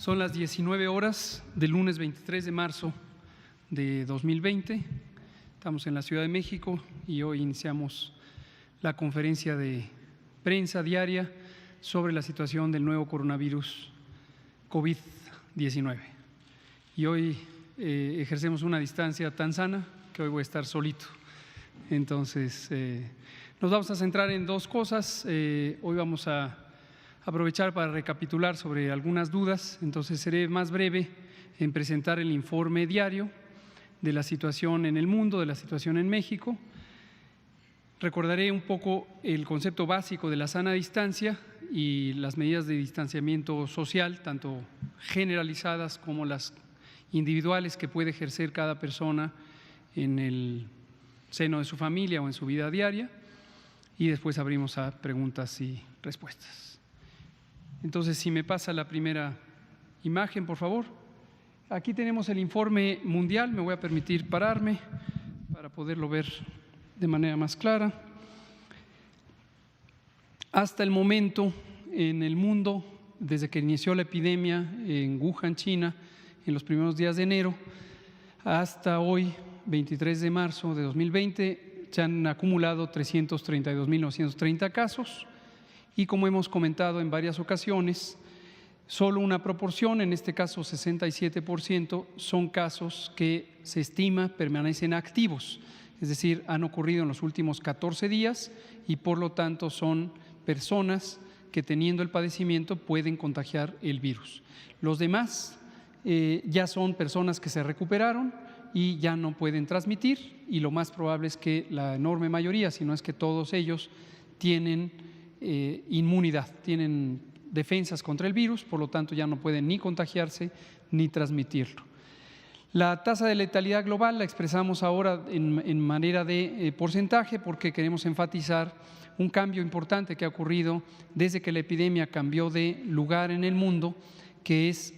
Son las 19 horas del lunes 23 de marzo de 2020. Estamos en la Ciudad de México y hoy iniciamos la conferencia de prensa diaria sobre la situación del nuevo coronavirus COVID-19. Y hoy ejercemos una distancia tan sana que hoy voy a estar solito. Entonces, nos vamos a centrar en dos cosas. Hoy vamos a aprovechar para recapitular sobre algunas dudas. Entonces, seré más breve en presentar el informe diario de la situación en el mundo, de la situación en México. Recordaré un poco el concepto básico de la sana distancia y las medidas de distanciamiento social, tanto generalizadas como las individuales que puede ejercer cada persona en el seno de su familia o en su vida diaria, y después abrimos a preguntas y respuestas. Entonces, si me pasa la primera imagen, por favor. Aquí tenemos el informe mundial, me voy a permitir pararme para poderlo ver de manera más clara. Hasta el momento, en el mundo, desde que inició la epidemia en Wuhan, China, en los primeros días de enero, hasta hoy, 23 de marzo de 2020, se han acumulado 332.930 casos y, como hemos comentado en varias ocasiones, solo una proporción, en este caso 67%, son casos que se estima permanecen activos, es decir, han ocurrido en los últimos 14 días y por lo tanto son personas que, teniendo el padecimiento, pueden contagiar el virus. Los demás ya son personas que se recuperaron y ya no pueden transmitir, y lo más probable es que la enorme mayoría, si no es que todos ellos, tienen inmunidad, tienen defensas contra el virus, por lo tanto ya no pueden ni contagiarse ni transmitirlo. La tasa de letalidad global la expresamos ahora en manera de porcentaje porque queremos enfatizar un cambio importante que ha ocurrido desde que la epidemia cambió de lugar en el mundo, que es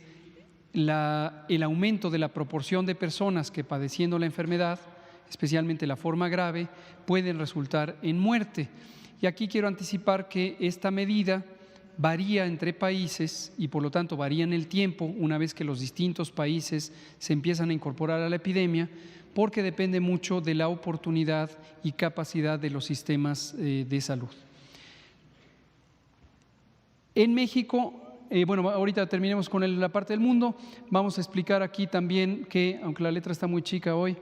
el aumento de la proporción de personas que, padeciendo la enfermedad, especialmente la forma grave, pueden resultar en muerte. Y aquí quiero anticipar que esta medida varía entre países y por lo tanto varía en el tiempo una vez que los distintos países se empiezan a incorporar a la epidemia, porque depende mucho de la oportunidad y capacidad de los sistemas de salud. En México, bueno, ahorita terminemos con la parte del mundo, vamos a explicar aquí también que, aunque la letra está muy chica hoy,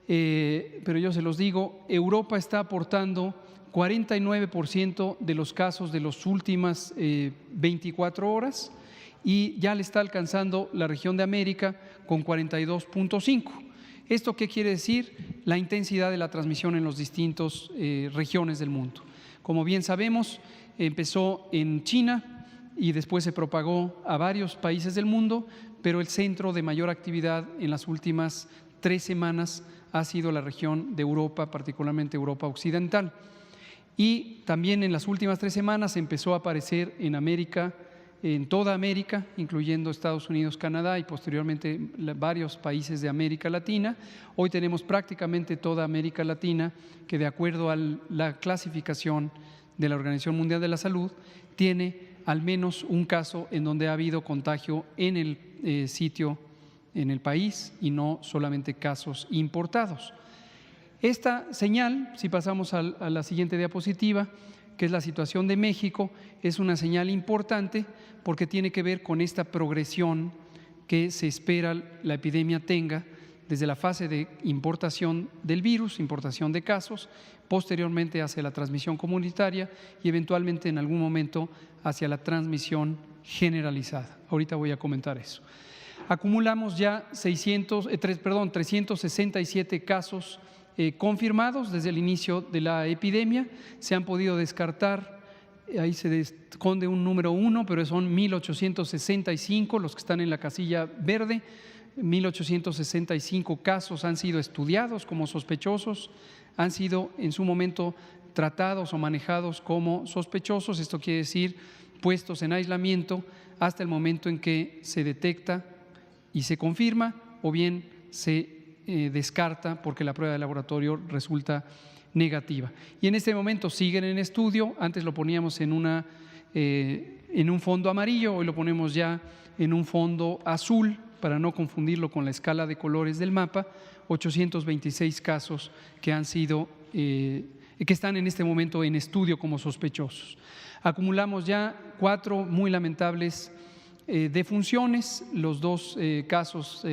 pero yo se los digo, Europa está aportando 49% de los casos de las últimas 24 horas y ya le está alcanzando la región de América con 42.5%. ¿Esto qué quiere decir? La intensidad de la transmisión en las distintas regiones del mundo. Como bien sabemos, empezó en China y después se propagó a varios países del mundo, pero el centro de mayor actividad en las últimas 3 semanas ha sido la región de Europa, particularmente Europa Occidental. Y también en las últimas 3 semanas empezó a aparecer en América, en toda América, incluyendo Estados Unidos, Canadá y posteriormente varios países de América Latina. Hoy tenemos prácticamente toda América Latina que, de acuerdo a la clasificación de la Organización Mundial de la Salud, tiene al menos un caso en donde ha habido contagio en el sitio, en el país, y no solamente casos importados. Esta señal, si pasamos a la siguiente diapositiva, que es la situación de México, es una señal importante porque tiene que ver con esta progresión que se espera la epidemia tenga desde la fase de importación del virus, importación de casos, posteriormente hacia la transmisión comunitaria y eventualmente en algún momento hacia la transmisión generalizada. Ahorita voy a comentar eso. Acumulamos ya 367 casos confirmados desde el inicio de la epidemia. Se han podido descartar, ahí se esconde un número 1, pero son 1.865 los que están en la casilla verde. 1.865 casos han sido estudiados como sospechosos, han sido en su momento tratados o manejados como sospechosos, esto quiere decir puestos en aislamiento hasta el momento en que se detecta y se confirma o bien se descarta porque la prueba de laboratorio resulta negativa. Y en este momento siguen en estudio, antes lo poníamos en una en un fondo amarillo, hoy lo ponemos ya en un fondo azul para no confundirlo con la escala de colores del mapa, 826 casos que han sido, que están en este momento en estudio como sospechosos. Acumulamos ya 4 muy lamentables defunciones, los 2 casos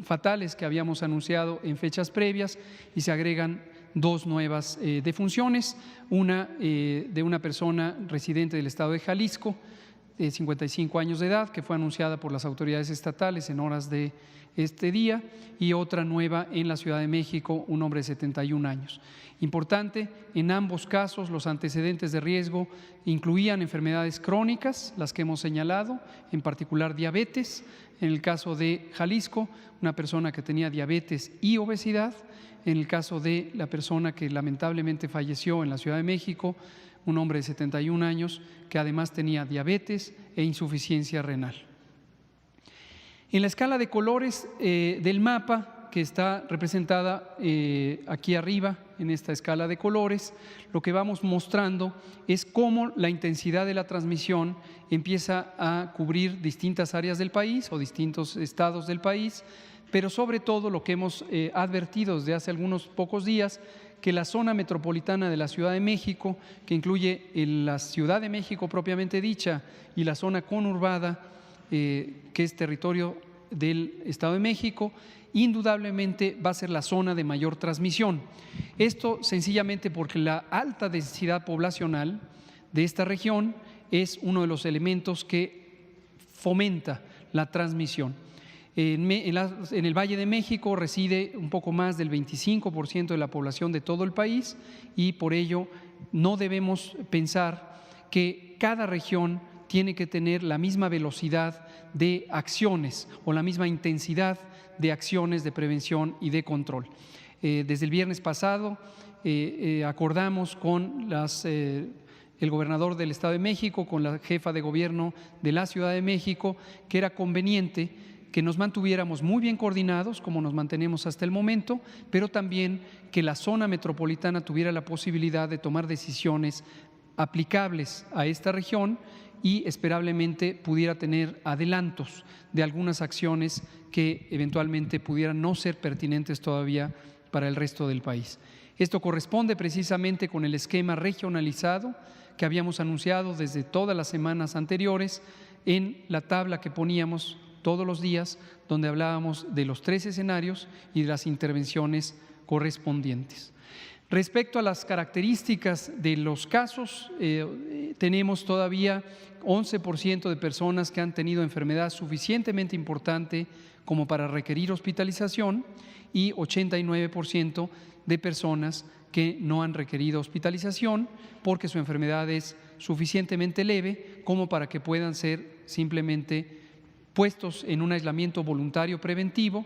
fatales que habíamos anunciado en fechas previas, y se agregan 2 nuevas defunciones, una de una persona residente del estado de Jalisco, de 55 años de edad, que fue anunciada por las autoridades estatales en horas de este día, y otra nueva en la Ciudad de México, un hombre de 71 años. Importante, en ambos casos los antecedentes de riesgo incluían enfermedades crónicas, las que hemos señalado, en particular diabetes. En el caso de Jalisco, una persona que tenía diabetes y obesidad. En el caso de la persona que lamentablemente falleció en la Ciudad de México, un hombre de 71 años que además tenía diabetes e insuficiencia renal. En la escala de colores del mapa, que está representada aquí arriba en esta escala de colores, lo que vamos mostrando es cómo la intensidad de la transmisión empieza a cubrir distintas áreas del país o distintos estados del país, pero sobre todo lo que hemos advertido desde hace algunos pocos días, que la zona metropolitana de la Ciudad de México, que incluye la Ciudad de México propiamente dicha y la zona conurbada, que es territorio del Estado de México, indudablemente va a ser la zona de mayor transmisión. Esto sencillamente porque la alta densidad poblacional de esta región es uno de los elementos que fomenta la transmisión. En el Valle de México reside un poco más del 25% de la población de todo el país, y por ello no debemos pensar que cada región tiene que tener la misma velocidad de acciones o la misma intensidad de acciones de prevención y de control. Desde el viernes pasado acordamos con el gobernador del Estado de México, con la jefa de gobierno de la Ciudad de México, que era conveniente que nos mantuviéramos muy bien coordinados, como nos mantenemos hasta el momento, pero también que la zona metropolitana tuviera la posibilidad de tomar decisiones aplicables a esta región y esperablemente pudiera tener adelantos de algunas acciones que eventualmente pudieran no ser pertinentes todavía para el resto del país. Esto corresponde precisamente con el esquema regionalizado que habíamos anunciado desde todas las semanas anteriores en la tabla que poníamos todos los días, donde hablábamos de los 3 escenarios y de las intervenciones correspondientes. Respecto a las características de los casos, tenemos todavía 11% de personas que han tenido enfermedad suficientemente importante como para requerir hospitalización, y 89% de personas que no han requerido hospitalización porque su enfermedad es suficientemente leve como para que puedan ser simplemente puestos en un aislamiento voluntario preventivo,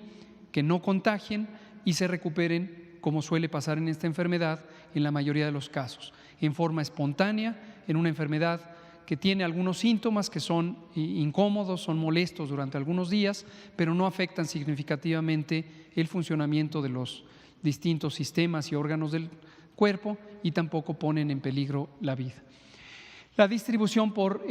que no contagien y se recuperen, como suele pasar en esta enfermedad en la mayoría de los casos, en forma espontánea, en una enfermedad que tiene algunos síntomas que son incómodos, son molestos durante algunos días, pero no afectan significativamente el funcionamiento de los distintos sistemas y órganos del cuerpo, y tampoco ponen en peligro la vida. La distribución por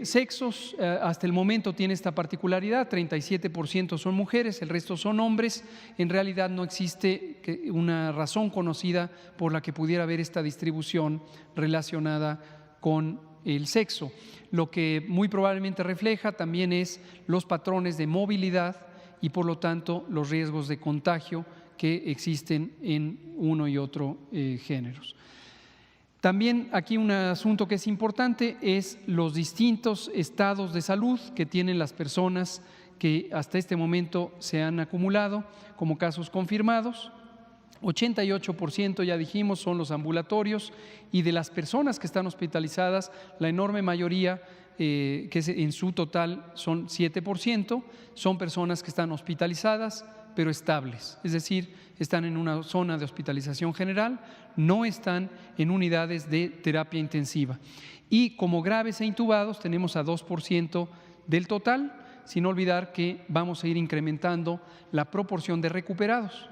sexos hasta el momento tiene esta particularidad: 37% son mujeres, el resto son hombres. En realidad no existe una razón conocida por la que pudiera haber esta distribución relacionada con el sexo. Lo que muy probablemente refleja también es los patrones de movilidad y por lo tanto los riesgos de contagio que existen en uno y otro géneros. También aquí un asunto que es importante es los distintos estados de salud que tienen las personas que hasta este momento se han acumulado como casos confirmados. 88%, ya dijimos, son los ambulatorios, y de las personas que están hospitalizadas, la enorme mayoría, que en su total son 7%, son personas que están hospitalizadas pero estables, es decir, están en una zona de hospitalización general, no están en unidades de terapia intensiva. Y como graves e intubados tenemos a 2% del total, sin olvidar que vamos a ir incrementando la proporción de recuperados.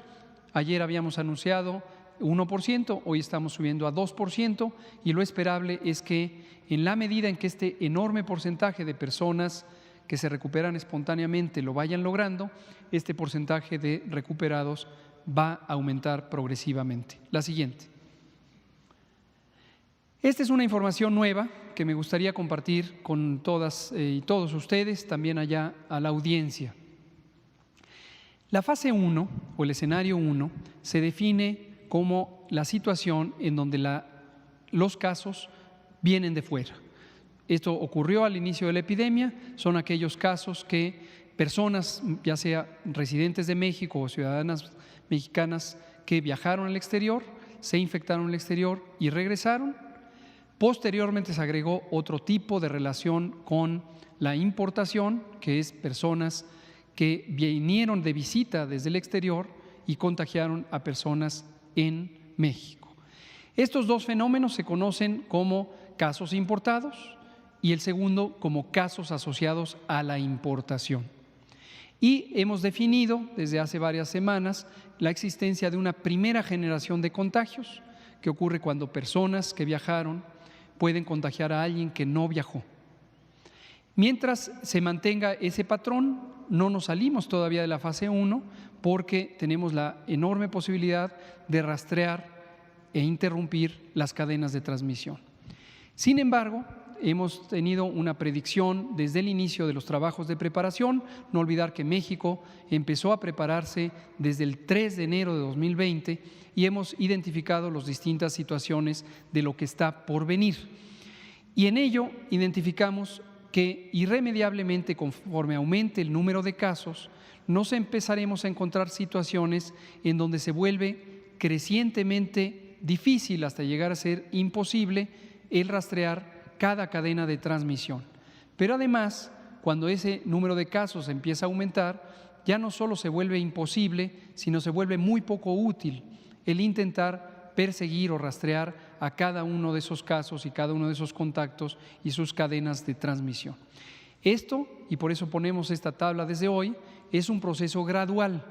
Ayer habíamos anunciado 1%, hoy estamos subiendo a 2%, y lo esperable es que en la medida en que este enorme porcentaje de personas que se recuperan espontáneamente lo vayan logrando, este porcentaje de recuperados va a aumentar progresivamente. La siguiente. Esta es una información nueva que me gustaría compartir con todas y todos ustedes, también allá a la audiencia. La fase 1 o el escenario 1 se define como la situación en donde los casos vienen de fuera. Esto ocurrió al inicio de la epidemia, son aquellos casos que personas, ya sea residentes de México o ciudadanas mexicanas que viajaron al exterior, se infectaron en el exterior y regresaron. Posteriormente se agregó otro tipo de relación con la importación, que es personas que vinieron de visita desde el exterior y contagiaron a personas en México. Estos dos fenómenos se conocen como casos importados y el segundo como casos asociados a la importación. Y hemos definido desde hace varias semanas la existencia de una primera generación de contagios que ocurre cuando personas que viajaron pueden contagiar a alguien que no viajó. Mientras se mantenga ese patrón, no nos salimos todavía de la fase 1 porque tenemos la enorme posibilidad de rastrear e interrumpir las cadenas de transmisión. Sin embargo, hemos tenido una predicción desde el inicio de los trabajos de preparación. No olvidar que México empezó a prepararse desde el 3 de enero de 2020 y hemos identificado las distintas situaciones de lo que está por venir. Y en ello identificamos que irremediablemente, conforme aumente el número de casos, nos empezaremos a encontrar situaciones en donde se vuelve crecientemente difícil hasta llegar a ser imposible el rastrear cada cadena de transmisión. Pero además, cuando ese número de casos empieza a aumentar, ya no solo se vuelve imposible, sino se vuelve muy poco útil el intentar perseguir o rastrear a cada uno de esos casos y cada uno de esos contactos y sus cadenas de transmisión. Esto, y por eso ponemos esta tabla desde hoy, es un proceso gradual.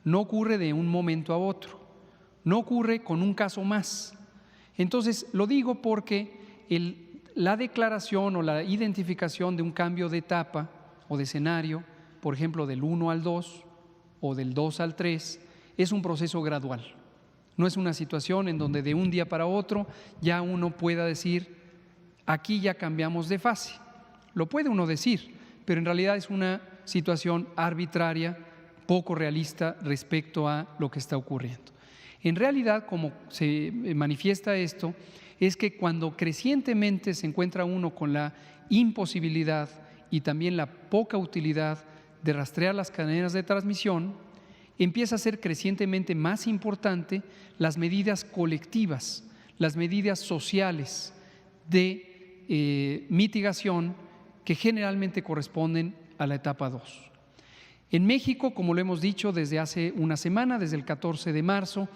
No ocurre de un momento a otro, no ocurre con un caso más. Entonces, lo digo porque la declaración o la identificación de un cambio de etapa o de escenario, por ejemplo, del 1 al 2 o del 2 al 3, es un proceso gradual. No es una situación en donde de un día para otro ya uno pueda decir, aquí ya cambiamos de fase. Lo puede uno decir, pero en realidad es una situación arbitraria, poco realista respecto a lo que está ocurriendo. En realidad, como se manifiesta esto, es que cuando crecientemente se encuentra uno con la imposibilidad y también la poca utilidad de rastrear las cadenas de transmisión, empieza a ser crecientemente más importante las medidas colectivas, las medidas sociales de mitigación que generalmente corresponden a la etapa 2. En México, como lo hemos dicho desde hace una semana, desde el 14 de marzo,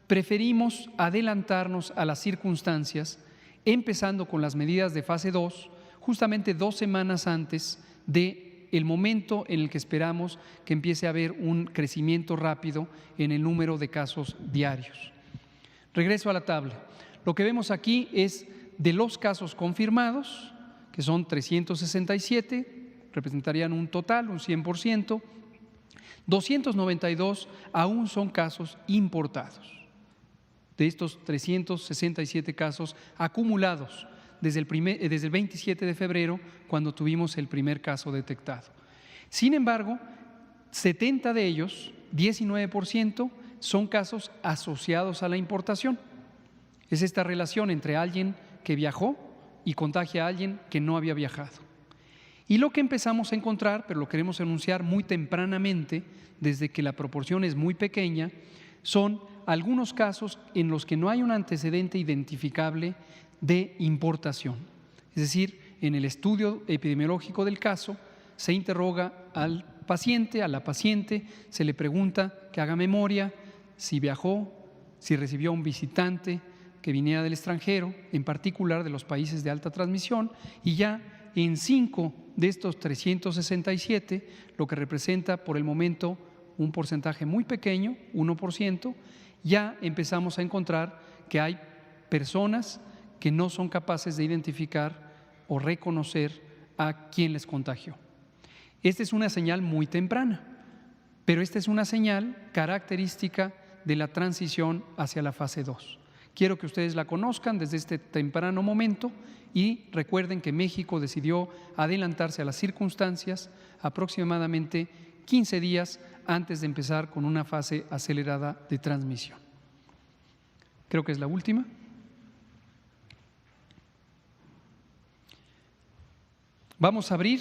preferimos adelantarnos a las circunstancias, empezando con las medidas de fase 2, justamente 2 semanas antes del momento en el que esperamos que empiece a haber un crecimiento rápido en el número de casos diarios. Regreso a la tabla. Lo que vemos aquí es de los casos confirmados, que son 367, representarían un total, un 100%, 292 aún son casos importados. De estos 367 casos acumulados desde el 27 de febrero, cuando tuvimos el primer caso detectado. Sin embargo, 70 de ellos, 19%, son casos asociados a la importación. Es esta relación entre alguien que viajó y contagia a alguien que no había viajado. Y lo que empezamos a encontrar, pero lo queremos anunciar muy tempranamente, desde que la proporción es muy pequeña, son algunos casos en los que no hay un antecedente identificable de importación. Es decir, en el estudio epidemiológico del caso se interroga al paciente, a la paciente, se le pregunta que haga memoria si viajó, si recibió a un visitante que viniera del extranjero, en particular de los países de alta transmisión, y ya en 5 de estos 367, lo que representa por el momento un porcentaje muy pequeño, 1%, ya empezamos a encontrar que hay personas que no son capaces de identificar o reconocer a quién les contagió. Esta es una señal muy temprana, pero esta es una señal característica de la transición hacia la fase 2. Quiero que ustedes la conozcan desde este temprano momento y recuerden que México decidió adelantarse a las circunstancias aproximadamente 15 días antes de empezar con una fase acelerada de transmisión. Creo que es la última. Vamos a abrir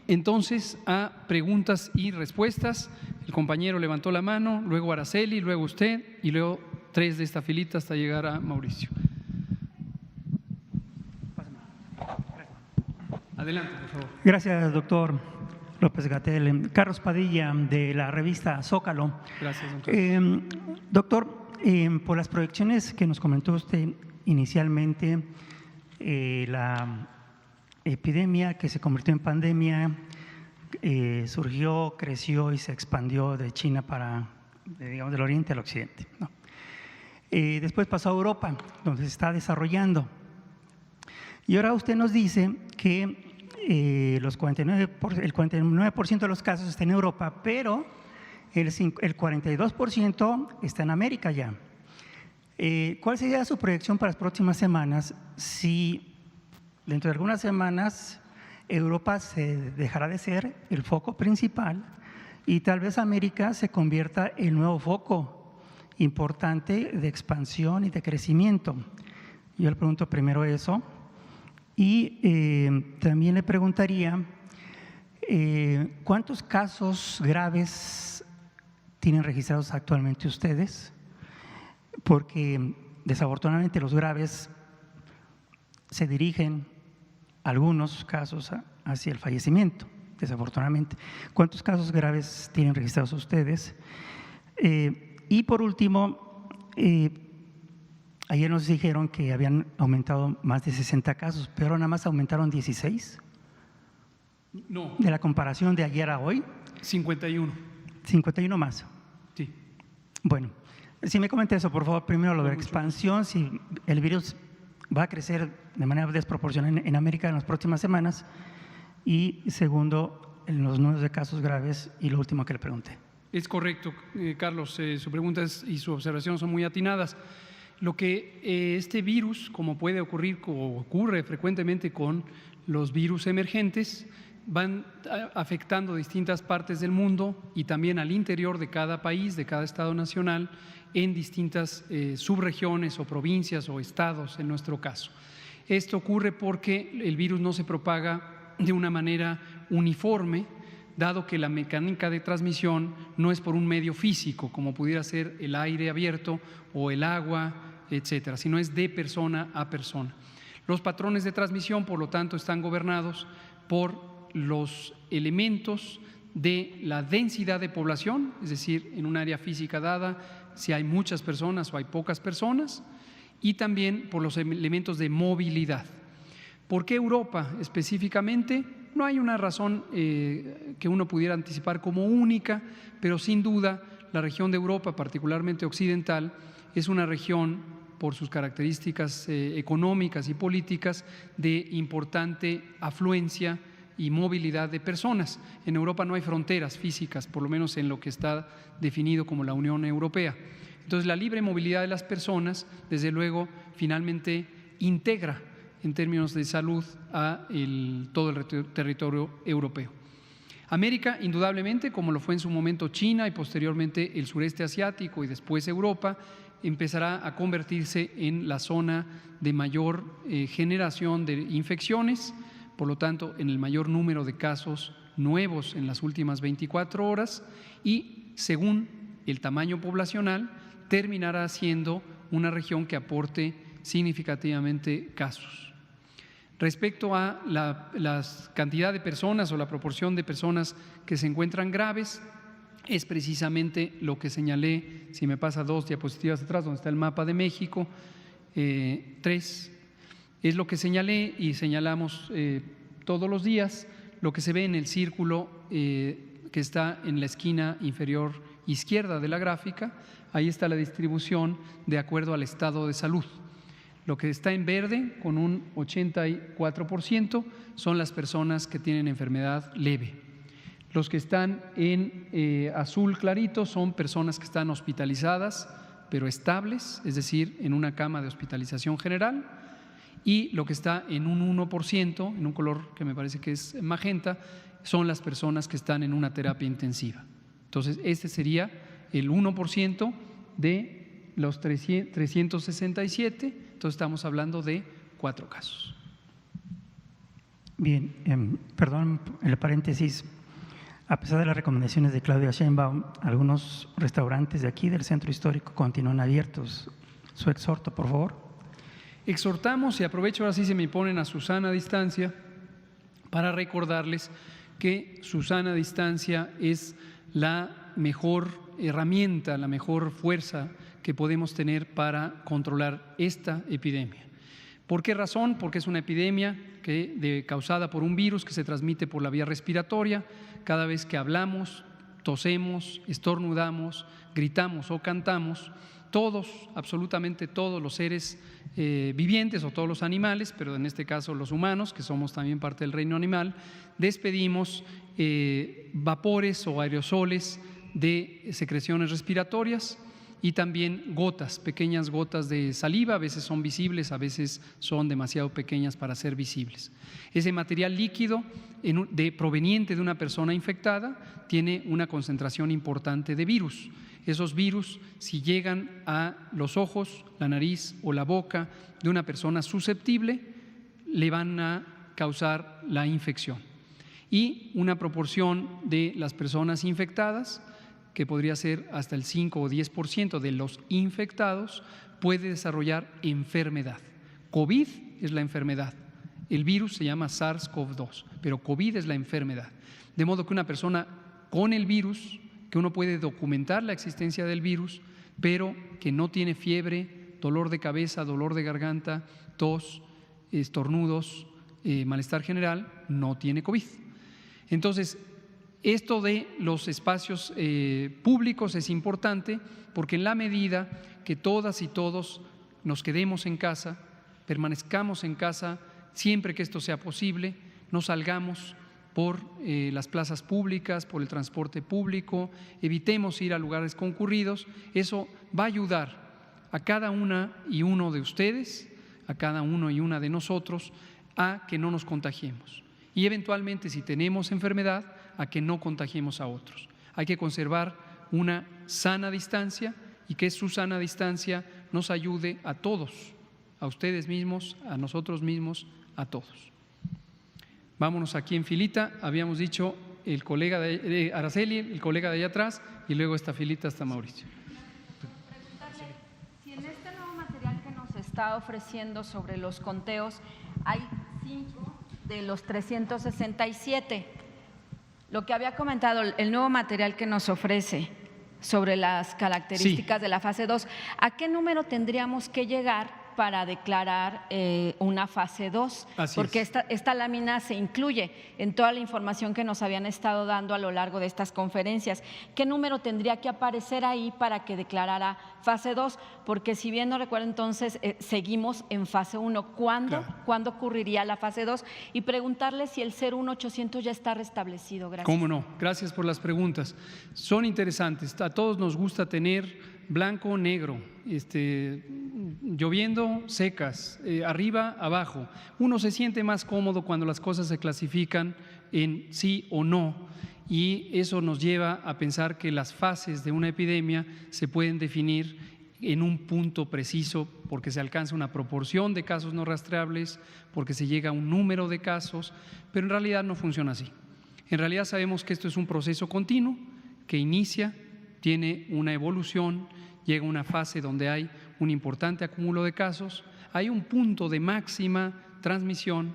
entonces a preguntas y respuestas. El compañero levantó la mano, luego Araceli, luego usted y luego 3 de esta filita hasta llegar a Mauricio. Adelante, por favor. Gracias, doctor López-Gatell. Carlos Padilla, de la revista Zócalo. Gracias, doctor. Doctor, por las proyecciones que nos comentó usted inicialmente, la epidemia que se convirtió en pandemia surgió, creció y se expandió de China para, digamos, del oriente al occidente, ¿no? Después pasó a Europa, donde se está desarrollando. Y ahora usted nos dice que el 49% de los casos está en Europa, pero el 42% está en América ya. ¿Cuál sería su proyección para las próximas semanas si dentro de algunas semanas Europa se dejará de ser el foco principal y tal vez América se convierta en el nuevo foco importante de expansión y de crecimiento? Yo le pregunto primero eso y también le preguntaría ¿cuántos casos graves tienen registrados actualmente ustedes? Porque desafortunadamente los graves se dirigen algunos casos hacia el fallecimiento, desafortunadamente. ¿Cuántos casos graves tienen registrados ustedes? Y por último, ayer nos dijeron que habían aumentado más de 60 casos, pero nada más aumentaron 16. No. De la comparación de ayer a hoy. 51. 51 más. Sí. Bueno, si me comenta eso, por favor, primero lo de la expansión, si el virus va a crecer de manera desproporcionada en América en las próximas semanas, y segundo, en los números de casos graves, y lo último que le pregunté. Es correcto, Carlos, su pregunta y su observación son muy atinadas. Lo que este virus, como puede ocurrir o ocurre frecuentemente con los virus emergentes, van afectando distintas partes del mundo y también al interior de cada país, de cada estado nacional, en distintas subregiones o provincias o estados en nuestro caso. Esto ocurre porque el virus no se propaga de una manera uniforme, dado que la mecánica de transmisión no es por un medio físico, como pudiera ser el aire abierto o el agua, etcétera, sino es de persona a persona. Los patrones de transmisión, por lo tanto, están gobernados por los elementos de la densidad de población, es decir, en un área física dada, si hay muchas personas o hay pocas personas, y también por los elementos de movilidad. ¿Por qué Europa específicamente? No hay una razón que uno pudiera anticipar como única, pero sin duda la región de Europa, particularmente occidental, es una región por sus características económicas y políticas de importante afluencia y movilidad de personas. En Europa no hay fronteras físicas, por lo menos en lo que está definido como la Unión Europea. Entonces, la libre movilidad de las personas, desde luego, finalmente integra en términos de salud a todo el territorio europeo. América, indudablemente, como lo fue en su momento China y posteriormente el sureste asiático y después Europa, empezará a convertirse en la zona de mayor generación de infecciones, por lo tanto, en el mayor número de casos nuevos en las últimas 24 horas y, según el tamaño poblacional, terminará siendo una región que aporte significativamente casos. Respecto a la cantidad de personas o la proporción de personas que se encuentran graves, es precisamente lo que señalé, si me pasa 2 diapositivas atrás, donde está el mapa de México, 3, es lo que señalé y señalamos todos los días, lo que se ve en el círculo que está en la esquina inferior izquierda de la gráfica. Ahí está la distribución de acuerdo al estado de salud. Lo que está en verde, con un 84%, son las personas que tienen enfermedad leve. Los que están en azul clarito son personas que están hospitalizadas, pero estables, es decir, en una cama de hospitalización general. Y lo que está en un 1%, en un color que me parece que es magenta, son las personas que están en una terapia intensiva. Entonces, este sería el 1% de los 367, entonces estamos hablando de 4 casos. Bien, perdón el paréntesis. A pesar de las recomendaciones de Claudia Sheinbaum, algunos restaurantes de aquí del centro histórico continúan abiertos. Su exhorto, por favor. Exhortamos, y aprovecho ahora sí se me ponen a su sana distancia, para recordarles que su sana distancia es la mejor herramienta, la mejor fuerza que podemos tener para controlar esta epidemia. ¿Por qué razón? Porque es una epidemia causada por un virus que se transmite por la vía respiratoria. Cada vez que hablamos, tosemos, estornudamos, gritamos o cantamos, todos, absolutamente todos los seres vivientes o todos los animales, pero en este caso los humanos, que somos también parte del reino animal, despedimos vapores o aerosoles de secreciones respiratorias y también gotas, pequeñas gotas de saliva, a veces son visibles, a veces son demasiado pequeñas para ser visibles. Ese material líquido proveniente de una persona infectada tiene una concentración importante de virus. Esos virus, si llegan a los ojos, la nariz o la boca de una persona susceptible, le van a causar la infección. Y una proporción de las personas infectadas, que podría ser hasta el 5 o 10% de los infectados, puede desarrollar enfermedad. COVID es la enfermedad. El virus se llama SARS-CoV-2, pero COVID es la enfermedad. De modo que una persona con el virus, que uno puede documentar la existencia del virus, pero que no tiene fiebre, dolor de cabeza, dolor de garganta, tos, estornudos, malestar general, no tiene COVID. Entonces, esto de los espacios públicos es importante porque en la medida que todas y todos nos quedemos en casa, permanezcamos en casa siempre que esto sea posible, no salgamos por las plazas públicas, por el transporte público, evitemos ir a lugares concurridos, eso va a ayudar a cada una y uno de ustedes, a cada uno y una de nosotros, a que no nos contagiemos. Y eventualmente, si tenemos enfermedad, a que no contagiemos a otros. Hay que conservar una sana distancia y que su sana distancia nos ayude a todos, a ustedes mismos, a nosotros mismos, a todos. Vámonos aquí en filita, habíamos dicho el colega de Araceli, el colega de allá atrás y luego esta filita hasta Mauricio. Preguntarle si en este nuevo material que nos está ofreciendo sobre los conteos hay 5 de los 367. Lo que había comentado, el nuevo material que nos ofrece sobre las características de la fase 2, ¿a qué número tendríamos que llegar para declarar una fase 2? Porque esta lámina se incluye en toda la información que nos habían estado dando a lo largo de estas conferencias. ¿Qué número tendría que aparecer ahí para que declarara fase 2? Porque si bien no recuerdo, entonces seguimos en fase 1. ¿Cuándo ocurriría la fase 2? Y preguntarle si el 01800 ya está restablecido. Gracias. ¿Cómo no? Gracias por las preguntas. Son interesantes. A todos nos gusta tener blanco o negro, lloviendo, secas, arriba, abajo. Uno se siente más cómodo cuando las cosas se clasifican en sí o no, y eso nos lleva a pensar que las fases de una epidemia se pueden definir en un punto preciso porque se alcanza una proporción de casos no rastreables, porque se llega a un número de casos, pero en realidad no funciona así. En realidad sabemos que esto es un proceso continuo que inicia, tiene una evolución, llega a una fase donde hay un importante acúmulo de casos, hay un punto de máxima transmisión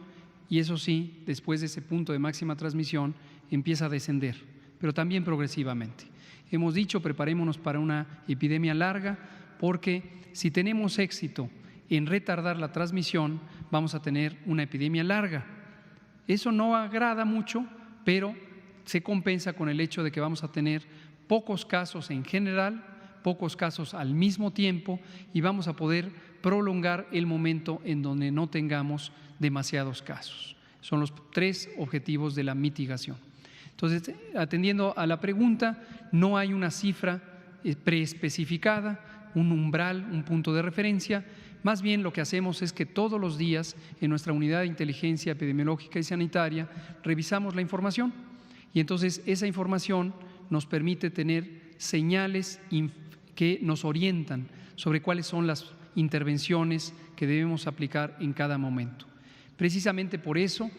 y eso sí, después de ese punto de máxima transmisión empieza a descender, pero también progresivamente. Hemos dicho, preparémonos para una epidemia larga porque si tenemos éxito en retardar la transmisión, vamos a tener una epidemia larga. Eso no agrada mucho, pero se compensa con el hecho de que vamos a tener pocos casos en general, pocos casos al mismo tiempo y vamos a poder prolongar el momento en donde no tengamos demasiados casos. Son los 3 objetivos de la mitigación. Entonces, atendiendo a la pregunta, no hay una cifra preespecificada, un umbral, un punto de referencia. Más bien lo que hacemos es que todos los días en nuestra unidad de inteligencia epidemiológica y sanitaria revisamos la información y entonces esa información nos permite tener señales que nos orientan sobre cuáles son las intervenciones que debemos aplicar en cada momento. Precisamente por eso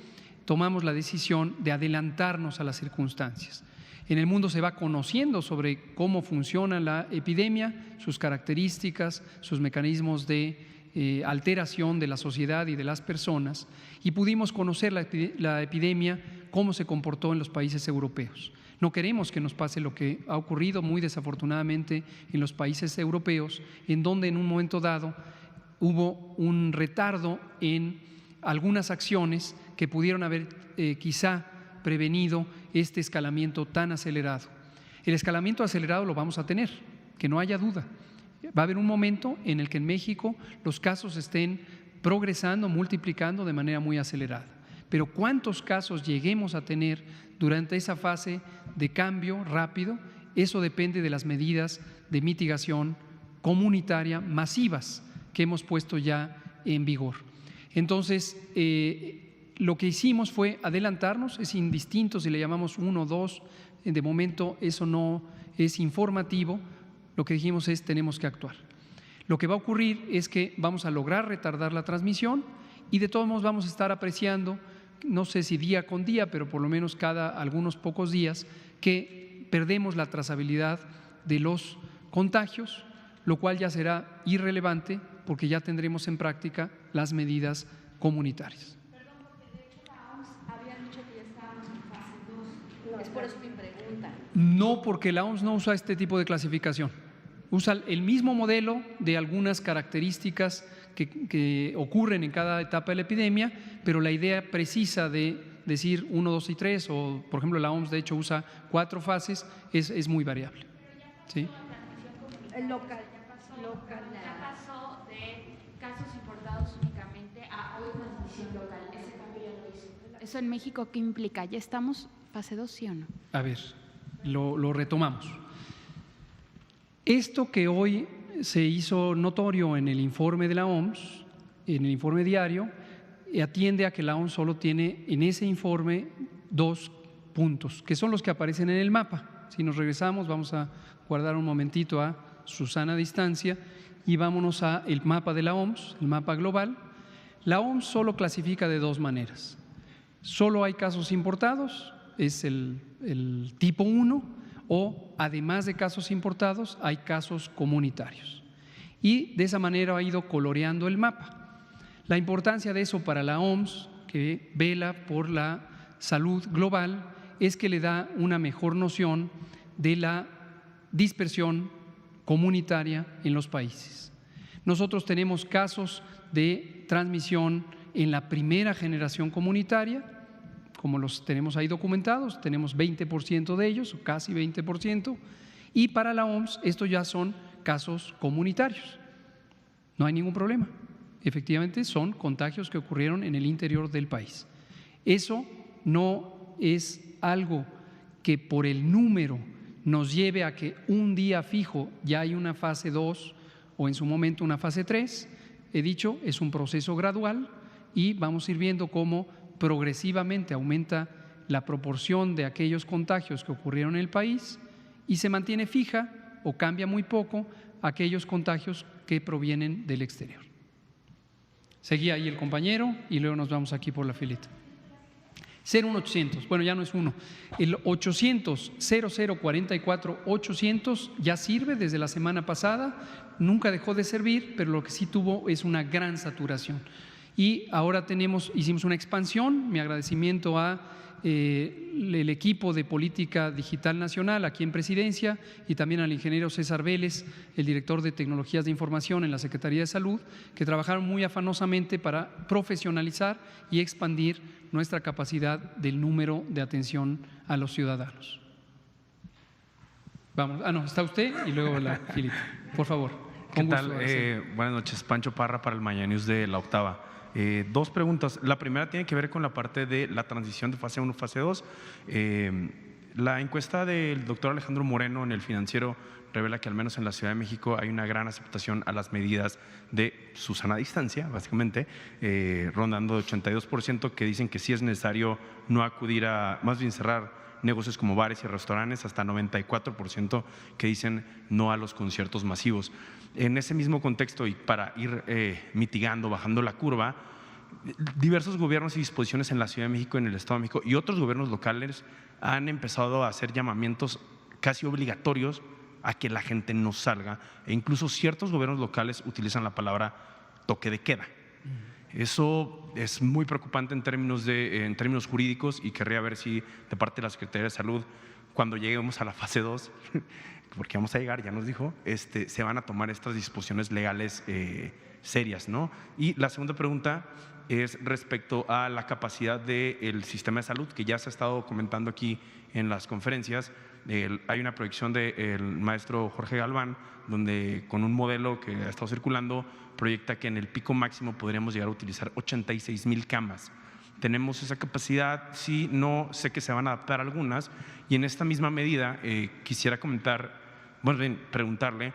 tomamos la decisión de adelantarnos a las circunstancias. En el mundo se va conociendo sobre cómo funciona la epidemia, sus características, sus mecanismos de alteración de la sociedad y de las personas, y pudimos conocer la epidemia, cómo se comportó en los países europeos. No queremos que nos pase lo que ha ocurrido muy desafortunadamente en los países europeos, en donde en un momento dado hubo un retardo en algunas acciones que pudieron haber quizá prevenido este escalamiento tan acelerado. El escalamiento acelerado lo vamos a tener, que no haya duda. Va a haber un momento en el que en México los casos estén progresando, multiplicando de manera muy acelerada. Pero cuántos casos lleguemos a tener durante esa fase de cambio rápido, eso depende de las medidas de mitigación comunitaria masivas que hemos puesto ya en vigor. Entonces, lo que hicimos fue adelantarnos, es indistinto si le llamamos 1 o 2, de momento eso no es informativo, lo que dijimos es tenemos que actuar. Lo que va a ocurrir es que vamos a lograr retardar la transmisión y de todos modos vamos a estar apreciando, no sé si día con día, pero por lo menos cada algunos pocos días, que perdemos la trazabilidad de los contagios, lo cual ya será irrelevante porque ya tendremos en práctica las medidas comunitarias. Perdón, porque de hecho la OMS había dicho que ya estábamos en fase 2. Es por eso mi pregunta. No, porque la OMS no usa este tipo de clasificación. Usa el mismo modelo de algunas características que ocurren en cada etapa de la epidemia, pero la idea precisa de decir 1, 2 y 3, o por ejemplo la OMS de hecho usa 4 fases, es muy variable. ¿Sí? Local. Ya pasó de casos importados únicamente a hoy transmisión local. Ese cambio ya lo hizo. ¿Eso en México qué implica? ¿Ya estamos fase 2, sí o no? A ver, lo retomamos. Esto que hoy se hizo notorio en el informe de la OMS, en el informe diario, atiende a que la OMS solo tiene en ese informe 2 puntos, que son los que aparecen en el mapa. Si nos regresamos, vamos a guardar un momentito a su sana distancia y vámonos a el mapa de la OMS, el mapa global. La OMS solo clasifica de 2 maneras. Solo hay casos importados, es el tipo 1, o además de casos importados hay casos comunitarios. Y de esa manera ha ido coloreando el mapa. La importancia de eso para la OMS, que vela por la salud global, es que le da una mejor noción de la dispersión comunitaria en los países. Nosotros tenemos casos de transmisión en la primera generación comunitaria, como los tenemos ahí documentados, tenemos 20% de ellos, o casi 20%, y para la OMS estos ya son casos comunitarios. No hay ningún problema. Efectivamente son contagios que ocurrieron en el interior del país. Eso no es algo que por el número nos lleve a que un día fijo ya hay una fase 2 o en su momento una fase 3. He dicho, es un proceso gradual y vamos a ir viendo cómo progresivamente aumenta la proporción de aquellos contagios que ocurrieron en el país y se mantiene fija o cambia muy poco aquellos contagios que provienen del exterior. Seguía ahí el compañero y luego nos vamos aquí por la filita. 01800, bueno, ya no es 1, el 800 0044 800 ya sirve desde la semana pasada, nunca dejó de servir, pero lo que sí tuvo es una gran saturación. Y ahora hicimos una expansión, mi agradecimiento a el equipo de Política Digital Nacional aquí en Presidencia y también al ingeniero César Vélez, el director de Tecnologías de Información en la Secretaría de Salud, que trabajaron muy afanosamente para profesionalizar y expandir nuestra capacidad del número de atención a los ciudadanos. Vamos, no, está usted y luego la filita, por favor. Con ¿Qué gusto, tal? Araceli. Buenas noches, Pancho Parra para el Mañana News de La Octava. Dos preguntas. La primera tiene que ver con la parte de la transición de fase 1 a fase 2. La encuesta del doctor Alejandro Moreno en El Financiero revela que al menos en la Ciudad de México hay una gran aceptación a las medidas de su sana distancia, básicamente, rondando de 82% que dicen que sí es necesario no acudir a, más bien cerrar negocios como bares y restaurantes, hasta 94% que dicen no a los conciertos masivos. En ese mismo contexto y para ir mitigando, bajando la curva, diversos gobiernos y disposiciones en la Ciudad de México, en el Estado de México y otros gobiernos locales han empezado a hacer llamamientos casi obligatorios a que la gente no salga, e incluso ciertos gobiernos locales utilizan la palabra toque de queda. Eso es muy preocupante en términos jurídicos, y querría ver si de parte de la Secretaría de Salud, cuando lleguemos a la fase 2, porque vamos a llegar, ya nos dijo, se van a tomar estas disposiciones legales serias, ¿no? Y la segunda pregunta es respecto a la capacidad del sistema de salud, que ya se ha estado comentando aquí en las conferencias. Hay una proyección del maestro Jorge Galván, donde con un modelo que ha estado circulando, proyecta que en el pico máximo podríamos llegar a utilizar 86,000 camas. Tenemos esa capacidad, sí, no, sé que se van a adaptar algunas, y en esta misma medida quisiera preguntarle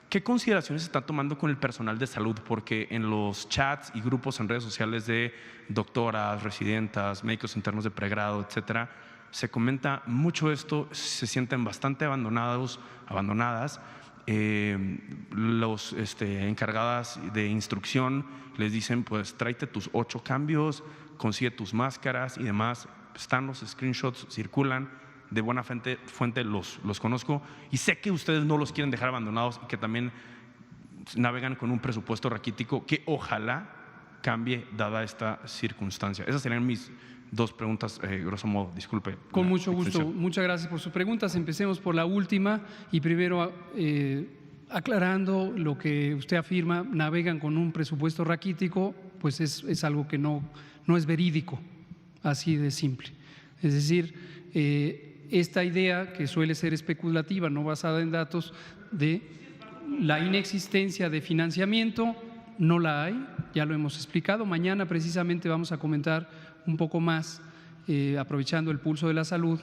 ¿qué consideraciones se están tomando con el personal de salud? Porque en los chats y grupos en redes sociales de doctoras, residentas, médicos internos de pregrado, etcétera, se comenta mucho esto, se sienten bastante abandonadas. Los encargadas de instrucción les dicen, pues tráete tus 8 cambios, consigue tus máscaras y demás. Están los screenshots, circulan, de buena fuente los conozco, y sé que ustedes no los quieren dejar abandonados y que también navegan con un presupuesto raquítico que ojalá cambie dada esta circunstancia. Esas serían mis dos preguntas, grosso modo. Disculpe. Con mucho gusto. Muchas gracias por sus preguntas. Empecemos por la última y primero aclarando lo que usted afirma, navegan con un presupuesto raquítico, pues es algo que no es verídico, así de simple. Es decir, esta idea que suele ser especulativa, no basada en datos, de la inexistencia de financiamiento, no la hay, ya lo hemos explicado. Mañana precisamente vamos a comentar un poco más, aprovechando el pulso de la salud.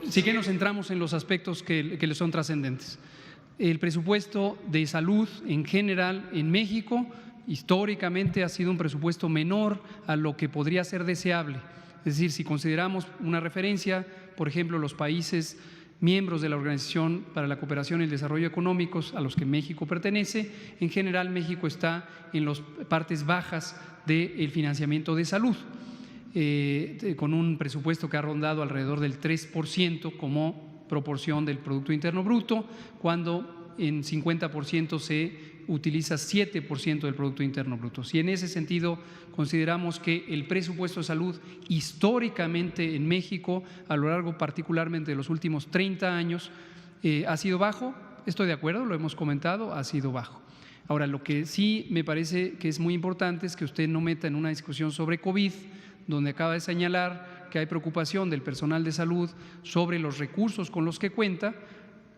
Sí que nos centramos en los aspectos que le son trascendentes. El presupuesto de salud en general en México históricamente ha sido un presupuesto menor a lo que podría ser deseable. Es decir, si consideramos una referencia, por ejemplo, los países miembros de la Organización para la Cooperación y el Desarrollo Económicos a los que México pertenece, en general México está en las partes bajas del financiamiento de salud, con un presupuesto que ha rondado alrededor del 3% como proporción del Producto Interno Bruto, cuando en 50% se utiliza 7% del Producto Interno Bruto. Si en ese sentido consideramos que el presupuesto de salud históricamente en México, a lo largo particularmente de los últimos 30 años, ha sido bajo, estoy de acuerdo, lo hemos comentado, ha sido bajo. Ahora, lo que sí me parece que es muy importante es que usted no meta en una discusión sobre COVID, donde acaba de señalar que hay preocupación del personal de salud sobre los recursos con los que cuenta,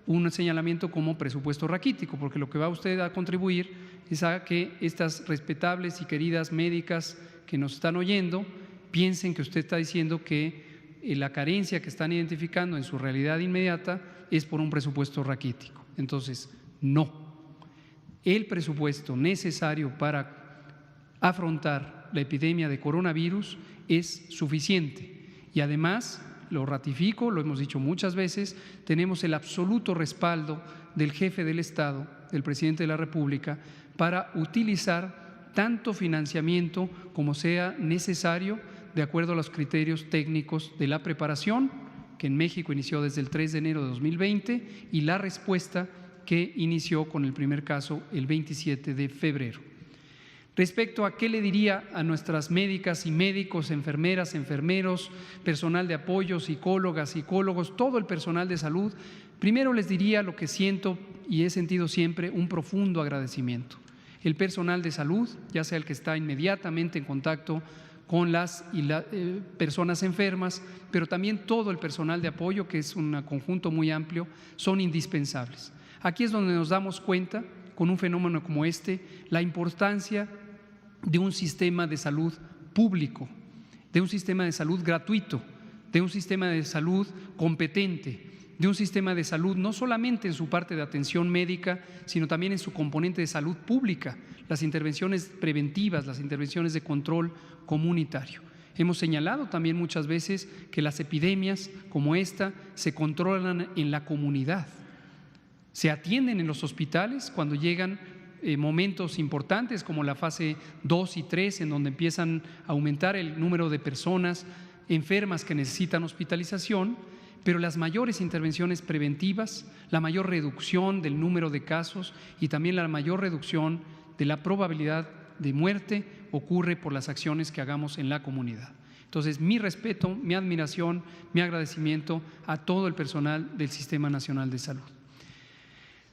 un señalamiento como presupuesto raquítico, porque lo que va usted a contribuir es a que estas respetables y queridas médicas que nos están oyendo piensen que usted está diciendo que la carencia que están identificando en su realidad inmediata es por un presupuesto raquítico. Entonces, no. El presupuesto necesario para afrontar la epidemia de coronavirus es suficiente y además, lo ratifico, lo hemos dicho muchas veces, tenemos el absoluto respaldo del jefe del Estado, del presidente de la República, para utilizar tanto financiamiento como sea necesario de acuerdo a los criterios técnicos de la preparación, que en México inició desde el 3 de enero de 2020, y la respuesta que inició con el primer caso el 27 de febrero. Respecto a qué le diría a nuestras médicas y médicos, enfermeras, enfermeros, personal de apoyo, psicólogas, psicólogos, todo el personal de salud, primero les diría lo que siento y he sentido siempre, un profundo agradecimiento. El personal de salud, ya sea el que está inmediatamente en contacto con las personas enfermas, pero también todo el personal de apoyo, que es un conjunto muy amplio, son indispensables. Aquí es donde nos damos cuenta, con un fenómeno como este, la importancia de un sistema de salud público, de un sistema de salud gratuito, de un sistema de salud competente, de un sistema de salud no solamente en su parte de atención médica, sino también en su componente de salud pública, las intervenciones preventivas, las intervenciones de control comunitario. Hemos señalado también muchas veces que las epidemias como esta se controlan en la comunidad, se atienden en los hospitales cuando llegan momentos importantes como la fase 2 y 3, en donde empiezan a aumentar el número de personas enfermas que necesitan hospitalización, pero las mayores intervenciones preventivas, la mayor reducción del número de casos y también la mayor reducción de la probabilidad de muerte ocurre por las acciones que hagamos en la comunidad. Entonces, mi respeto, mi admiración, mi agradecimiento a todo el personal del Sistema Nacional de Salud.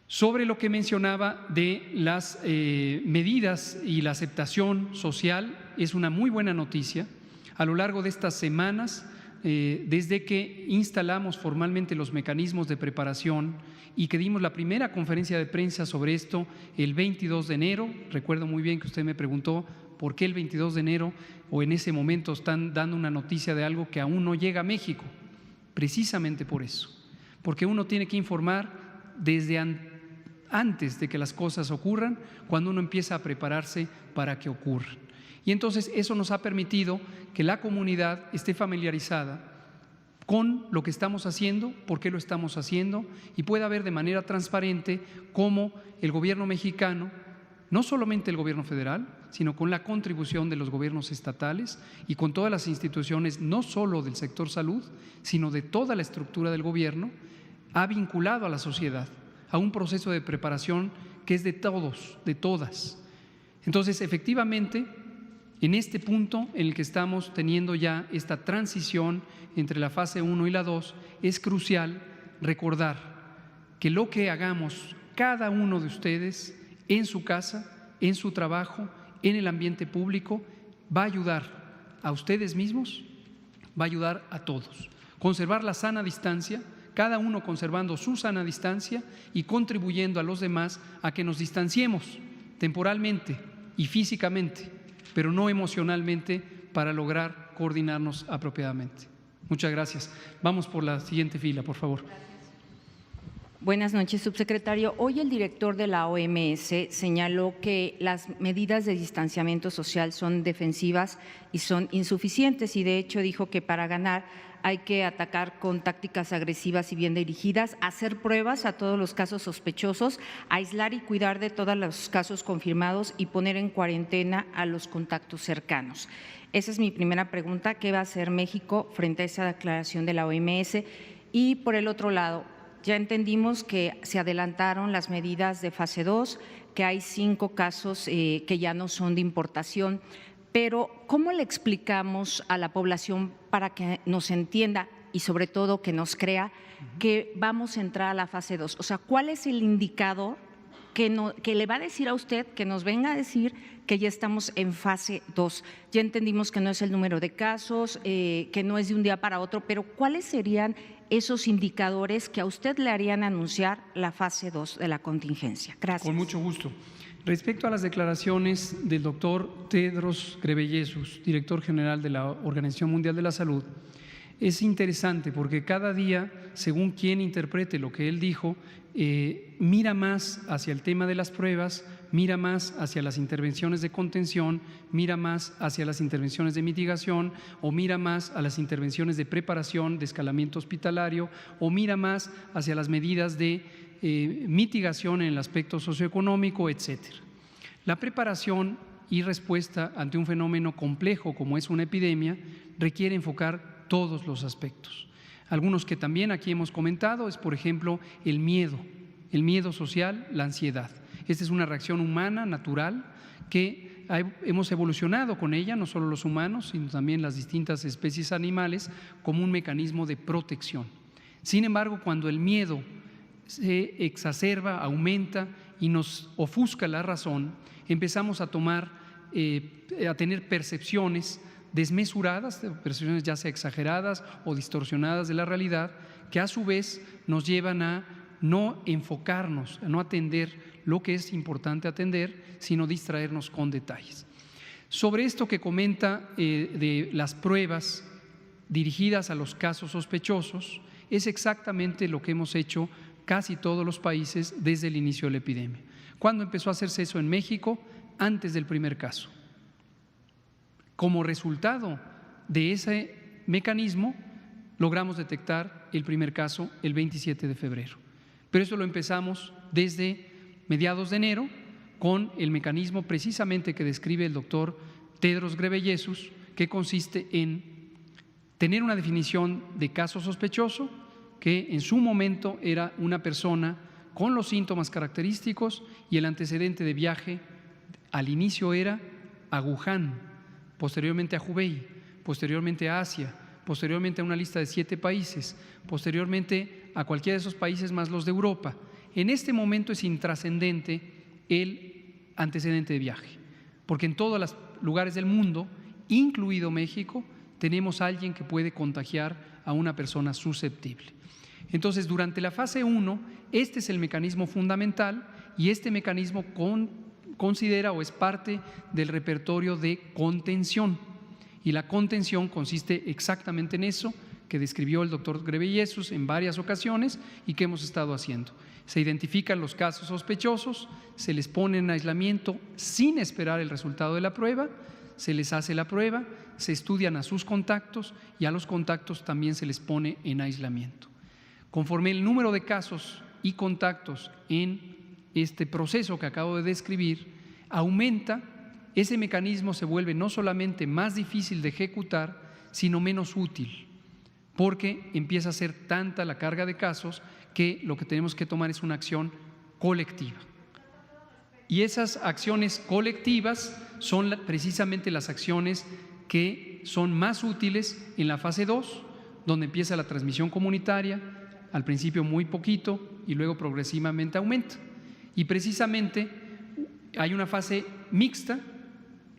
Sobre lo que mencionaba de las medidas y la aceptación social, es una muy buena noticia. A lo largo de estas semanas, desde que instalamos formalmente los mecanismos de preparación y que dimos la primera conferencia de prensa sobre esto el 22 de enero, recuerdo muy bien que usted me preguntó por qué el 22 de enero o en ese momento están dando una noticia de algo que aún no llega a México, precisamente por eso, porque uno tiene que informar desde antes de que las cosas ocurran, cuando uno empieza a prepararse para que ocurran. Y entonces eso nos ha permitido que la comunidad esté familiarizada con lo que estamos haciendo, por qué lo estamos haciendo, y pueda ver de manera transparente cómo el gobierno mexicano, no solamente el gobierno federal, sino con la contribución de los gobiernos estatales y con todas las instituciones, no solo del sector salud, sino de toda la estructura del gobierno, ha vinculado a la sociedad a un proceso de preparación que es de todos, de todas. Entonces, efectivamente, en este punto en el que estamos teniendo ya esta transición entre la fase 1 y la 2, es crucial recordar que lo que hagamos cada uno de ustedes en su casa, en su trabajo, en el ambiente público, va a ayudar a ustedes mismos, va a ayudar a todos. Conservar la sana distancia, cada uno conservando su sana distancia y contribuyendo a los demás a que nos distanciemos temporalmente y físicamente, pero no emocionalmente, para lograr coordinarnos apropiadamente. Muchas gracias. Vamos por la siguiente fila, por favor. Buenas noches, subsecretario. Hoy el director de la OMS señaló que las medidas de distanciamiento social son defensivas y son insuficientes, y de hecho dijo que para ganar hay que atacar con tácticas agresivas y bien dirigidas, hacer pruebas a todos los casos sospechosos, aislar y cuidar de todos los casos confirmados y poner en cuarentena a los contactos cercanos. Esa es mi primera pregunta. ¿Qué va a hacer México frente a esa declaración de la OMS? Y por el otro lado, ya entendimos que se adelantaron las medidas de fase 2, que hay 5 casos que ya no son de importación, pero ¿cómo le explicamos a la población para que nos entienda y sobre todo que nos crea que vamos a entrar a la fase 2? O sea, ¿cuál es el indicador que le va a decir a usted, que nos venga a decir que ya estamos en fase 2? Ya entendimos que no es el número de casos, que no es de un día para otro, pero ¿cuáles serían esos indicadores que a usted le harían anunciar la fase 2 de la contingencia? Gracias. Con mucho gusto. Respecto a las declaraciones del doctor Tedros Ghebreyesus, director general de la Organización Mundial de la Salud, es interesante porque cada día, según quien interprete lo que él dijo, mira más hacia el tema de las pruebas, mira más hacia las intervenciones de contención, mira más hacia las intervenciones de mitigación, o mira más a las intervenciones de preparación, de escalamiento hospitalario, o mira más hacia las medidas de mitigación en el aspecto socioeconómico, etcétera. La preparación y respuesta ante un fenómeno complejo como es una epidemia requiere enfocar todos los aspectos. Algunos que también aquí hemos comentado es, por ejemplo, el miedo social, la ansiedad. Esta es una reacción humana, natural, que hemos evolucionado con ella, no solo los humanos, sino también las distintas especies animales, como un mecanismo de protección. Sin embargo, cuando el miedo se exacerba, aumenta y nos ofusca la razón, empezamos a tener percepciones desmesuradas, percepciones ya sea exageradas o distorsionadas de la realidad, que a su vez nos llevan a no enfocarnos, a no atender lo que es importante atender, sino distraernos con detalles. Sobre esto que comenta de las pruebas dirigidas a los casos sospechosos, es exactamente lo que hemos hecho casi todos los países desde el inicio de la epidemia. ¿Cuándo empezó a hacerse eso en México? Antes del primer caso. Como resultado de ese mecanismo, logramos detectar el primer caso el 27 de febrero. Pero eso lo empezamos desde mediados de enero con el mecanismo precisamente que describe el doctor Tedros Ghebreyesus, que consiste en tener una definición de caso sospechoso, que en su momento era una persona con los síntomas característicos y el antecedente de viaje al inicio era a Wuhan, posteriormente a Hubei, posteriormente a Asia, posteriormente a una lista de 7 países, posteriormente a cualquiera de esos países más los de Europa. En este momento es intrascendente el antecedente de viaje, porque en todos los lugares del mundo, incluido México, tenemos a alguien que puede contagiar a una persona susceptible. Entonces, durante la fase 1, este es el mecanismo fundamental y este mecanismo considera o es parte del repertorio de contención. Y la contención consiste exactamente en eso que describió el doctor Ghebreyesus en varias ocasiones y que hemos estado haciendo. Se identifican los casos sospechosos, se les pone en aislamiento sin esperar el resultado de la prueba, se les hace la prueba, se estudian a sus contactos y a los contactos también se les pone en aislamiento. Conforme el número de casos y contactos en este proceso que acabo de describir aumenta, ese mecanismo se vuelve no solamente más difícil de ejecutar, sino menos útil, porque empieza a ser tanta la carga de casos que lo que tenemos que tomar es una acción colectiva. Y esas acciones colectivas son precisamente las acciones que son más útiles en la fase 2, donde empieza la transmisión comunitaria, al principio muy poquito y luego progresivamente aumenta. Y precisamente hay una fase mixta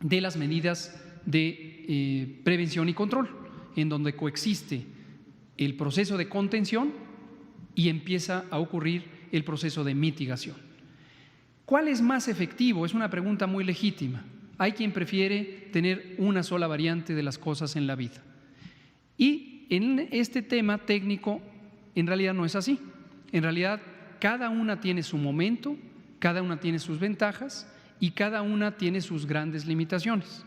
de las medidas de prevención y control, en donde coexiste el proceso de contención y empieza a ocurrir el proceso de mitigación. ¿Cuál es más efectivo? Es una pregunta muy legítima. Hay quien prefiere tener una sola variante de las cosas en la vida. Y en este tema técnico, en realidad no es así. En realidad, cada una tiene su momento, cada una tiene sus ventajas y cada una tiene sus grandes limitaciones.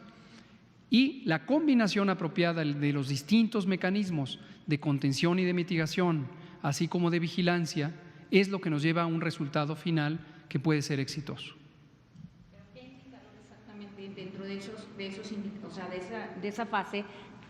Y la combinación apropiada de los distintos mecanismos de contención y de mitigación, así como de vigilancia, es lo que nos lleva a un resultado final que puede ser exitoso. ¿Qué indicador exactamente dentro de esa fase,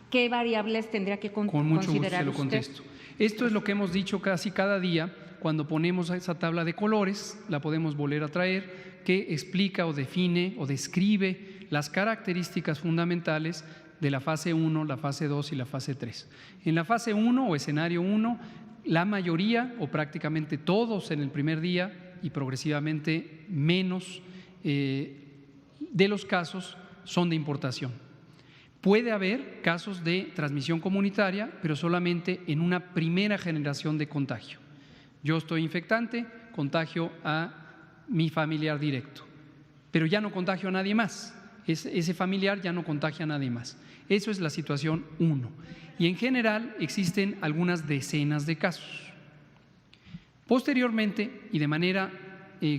qué variables tendría que considerar Con mucho gusto usted? se lo contesto. Esto es lo que hemos dicho casi cada día cuando ponemos esa tabla de colores, la podemos volver a traer, que explica o define o describe las características fundamentales de la fase 1, la fase 2 y la fase 3. En la fase 1 o escenario 1, la mayoría o prácticamente todos en el primer día y progresivamente menos de los casos son de importación. Puede haber casos de transmisión comunitaria, pero solamente en una primera generación de contagio. Yo estoy infectante, contagio a mi familiar directo, pero ya no contagio a nadie más. Ese familiar ya no contagia a nadie más. Eso es la situación 1. Y en general existen algunas decenas de casos. Posteriormente y de manera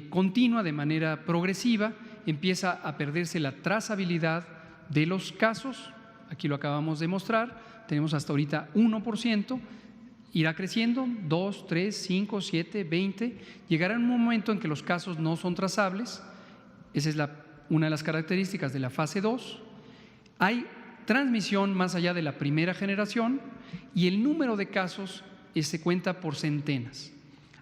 continua, de manera progresiva, empieza a perderse la trazabilidad de los casos. Aquí lo acabamos de mostrar, tenemos hasta ahorita 1%, irá creciendo, 2, 3, 5, 7, 20, llegará un momento en que los casos no son trazables. Esa es una de las características de la fase 2. Hay transmisión más allá de la primera generación y el número de casos se cuenta por centenas.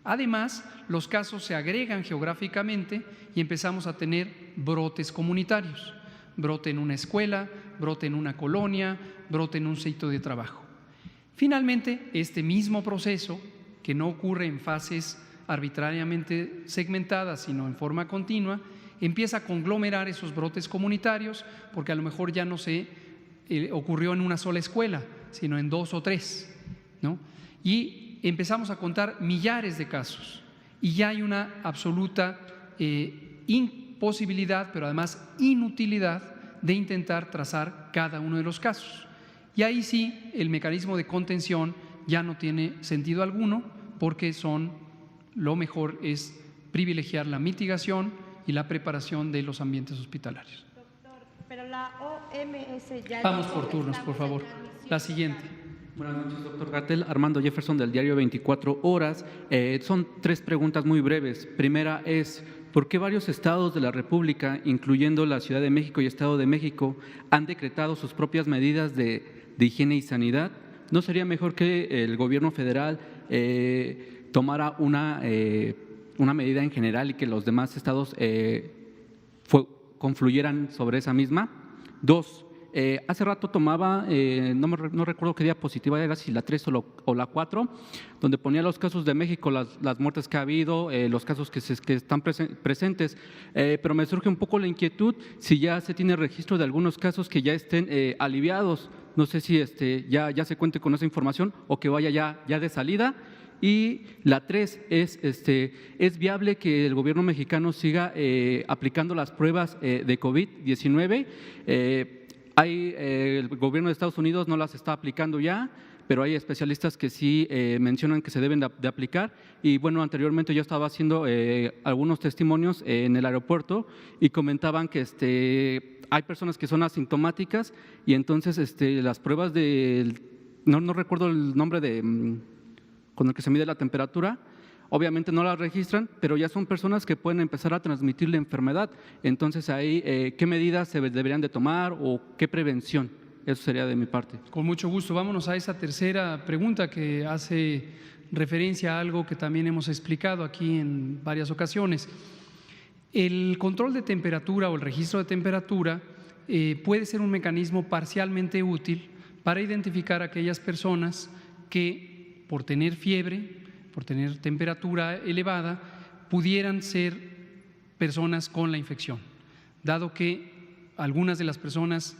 Además, los casos se agregan geográficamente y empezamos a tener brotes comunitarios. Brote en una escuela, brote en una colonia, brote en un sitio de trabajo. Finalmente, este mismo proceso, que no ocurre en fases arbitrariamente segmentadas, sino en forma continua, empieza a conglomerar esos brotes comunitarios porque a lo mejor ya no se ocurrió en una sola escuela, sino en 2 o 3, ¿no? Y empezamos a contar millares de casos y ya hay una absoluta imposibilidad, pero además inutilidad de intentar trazar cada uno de los casos. Y ahí sí, el mecanismo de contención ya no tiene sentido alguno, porque lo mejor es privilegiar la mitigación y la preparación de los ambientes hospitalarios. Doctor, pero la OMS ya… Vamos por turnos, por favor. La siguiente. Buenas noches, doctor Gatell. Armando Jefferson, del diario 24 Horas. Son 3 preguntas muy breves. Primera es, ¿por qué varios estados de la República, incluyendo la Ciudad de México y Estado de México, han decretado sus propias medidas de higiene y sanidad? ¿No sería mejor que el gobierno federal tomara una medida en general y que los demás estados confluyeran sobre esa misma? 2, hace rato tomaba, no recuerdo qué diapositiva era, si la 3 o la 4, donde ponía los casos de México, las muertes que ha habido, los casos que están presentes, pero me surge un poco la inquietud si ya se tiene registro de algunos casos que ya estén aliviados. No sé si ya se cuente con esa información o que vaya ya de salida. Y la 3 ¿es viable que el gobierno mexicano siga aplicando las pruebas de COVID-19? El gobierno de Estados Unidos no las está aplicando ya, pero hay especialistas que sí mencionan que se deben de aplicar. Y bueno, anteriormente yo estaba haciendo algunos testimonios en el aeropuerto y comentaban que hay personas que son asintomáticas y entonces las pruebas no recuerdo el nombre con el que se mide la temperatura, obviamente no las registran, pero ya son personas que pueden empezar a transmitir la enfermedad. Entonces ahí, ¿qué medidas se deberían de tomar o qué prevención? Eso sería de mi parte. Con mucho gusto. Vámonos a esa tercera pregunta que hace referencia a algo que también hemos explicado aquí en varias ocasiones. El control de temperatura o el registro de temperatura puede ser un mecanismo parcialmente útil para identificar a aquellas personas que por tener fiebre, por tener temperatura elevada, pudieran ser personas con la infección. Dado que algunas de las personas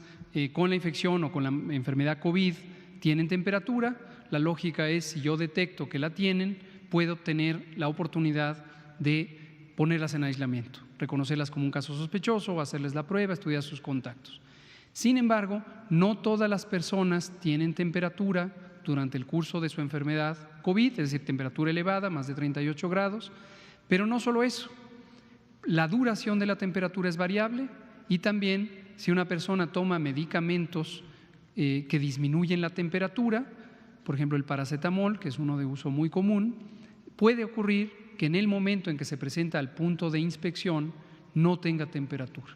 con la infección o con la enfermedad COVID tienen temperatura, la lógica es, si yo detecto que la tienen, puedo obtener la oportunidad de ponerlas en aislamiento, reconocerlas como un caso sospechoso, hacerles la prueba, estudiar sus contactos. Sin embargo, no todas las personas tienen temperatura durante el curso de su enfermedad COVID, es decir, temperatura elevada, más de 38 grados, pero no solo eso, la duración de la temperatura es variable y también si una persona toma medicamentos que disminuyen la temperatura, por ejemplo el paracetamol, que es uno de uso muy común, puede ocurrir que en el momento en que se presenta al punto de inspección no tenga temperatura.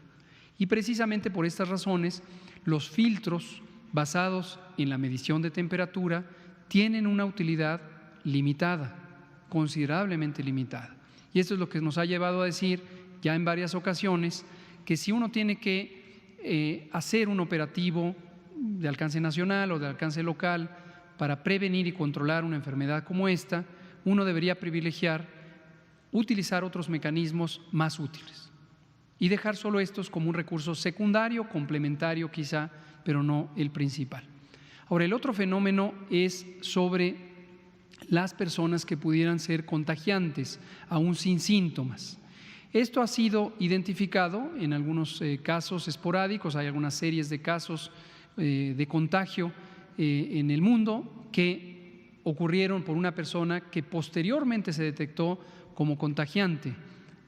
Y precisamente por estas razones, los filtros basados en la medición de temperatura tienen una utilidad limitada, considerablemente limitada. Y esto es lo que nos ha llevado a decir ya en varias ocasiones que si uno tiene que hacer un operativo de alcance nacional o de alcance local para prevenir y controlar una enfermedad como esta, uno debería privilegiar utilizar otros mecanismos más útiles y dejar solo estos como un recurso secundario, complementario quizá, pero no el principal. Ahora, el otro fenómeno es sobre las personas que pudieran ser contagiantes, aún sin síntomas. Esto ha sido identificado en algunos casos esporádicos, hay algunas series de casos de contagio en el mundo que ocurrieron por una persona que posteriormente se detectó como contagiante,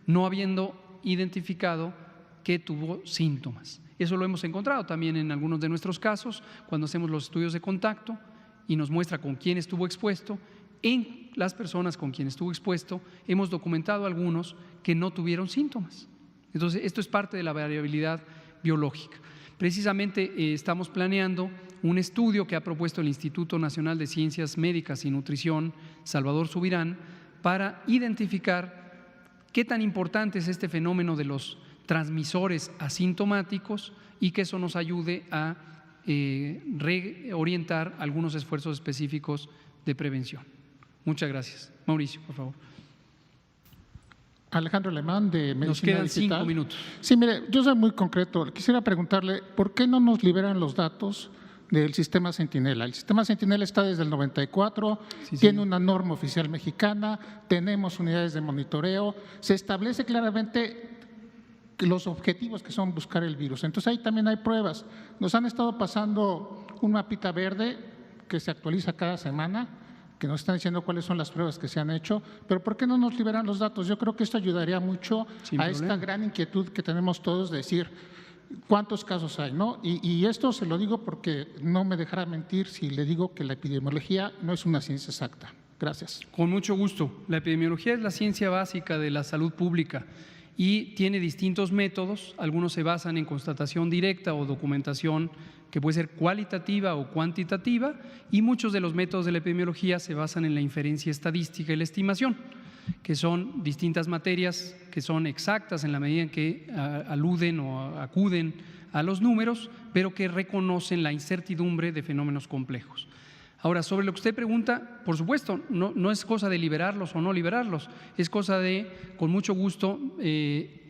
no habiendo identificado que tuvo síntomas. Eso lo hemos encontrado también en algunos de nuestros casos, cuando hacemos los estudios de contacto y nos muestra con quién estuvo expuesto. En las personas con quien estuvo expuesto, hemos documentado algunos que no tuvieron síntomas. Entonces, esto es parte de la variabilidad biológica. Precisamente estamos planeando un estudio que ha propuesto el Instituto Nacional de Ciencias Médicas y Nutrición, Salvador Subirán, para identificar qué tan importante es este fenómeno de los transmisores asintomáticos y que eso nos ayude a reorientar algunos esfuerzos específicos de prevención. Muchas gracias. Mauricio, por favor. Alejandro Alemán, de Medicina Nos quedan Digital. 5 minutos. Sí, mire, yo soy muy concreto. Quisiera preguntarle, ¿por qué no nos liberan los datos del sistema Centinela? El sistema Centinela está desde el 94, tiene una norma oficial mexicana, tenemos unidades de monitoreo, se establece claramente los objetivos que son buscar el virus. Entonces ahí también hay pruebas. Nos han estado pasando un mapita verde que se actualiza cada semana, que nos están diciendo cuáles son las pruebas que se han hecho, pero ¿por qué no nos liberan los datos? Yo creo que esto ayudaría mucho a esta gran inquietud que tenemos todos de decir cuántos casos hay, ¿no? Y esto se lo digo porque no me dejará mentir si le digo que la epidemiología no es una ciencia exacta. Gracias. Con mucho gusto. La epidemiología es la ciencia básica de la salud pública y tiene distintos métodos. Algunos se basan en constatación directa o documentación que puede ser cualitativa o cuantitativa, y muchos de los métodos de la epidemiología se basan en la inferencia estadística y la estimación, que son distintas materias que son exactas en la medida en que aluden o acuden a los números, pero que reconocen la incertidumbre de fenómenos complejos. Ahora, sobre lo que usted pregunta, por supuesto, no es cosa de liberarlos o no liberarlos, es cosa de, con mucho gusto,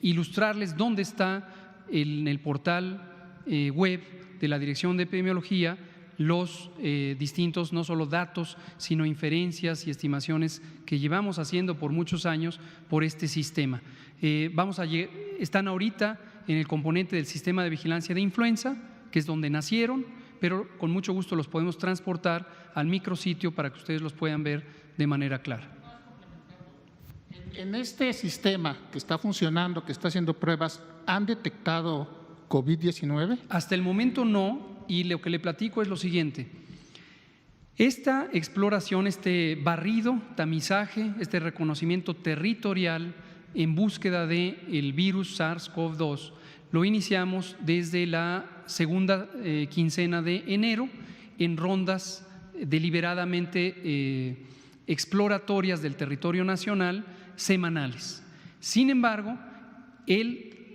ilustrarles dónde está en el portal web de la Dirección de Epidemiología los distintos, no solo datos, sino inferencias y estimaciones que llevamos haciendo por muchos años por este sistema. Están ahorita en el componente del sistema de vigilancia de influenza, que es donde nacieron, pero con mucho gusto los podemos transportar al micrositio para que ustedes los puedan ver de manera clara. En este sistema que está funcionando, que está haciendo pruebas, ¿han detectado COVID-19? Hasta el momento no, y lo que le platico es lo siguiente. Esta exploración, este barrido, tamizaje, este reconocimiento territorial en búsqueda del virus SARS-CoV-2 lo iniciamos desde la segunda quincena de enero en rondas deliberadamente exploratorias del territorio nacional semanales. Sin embargo,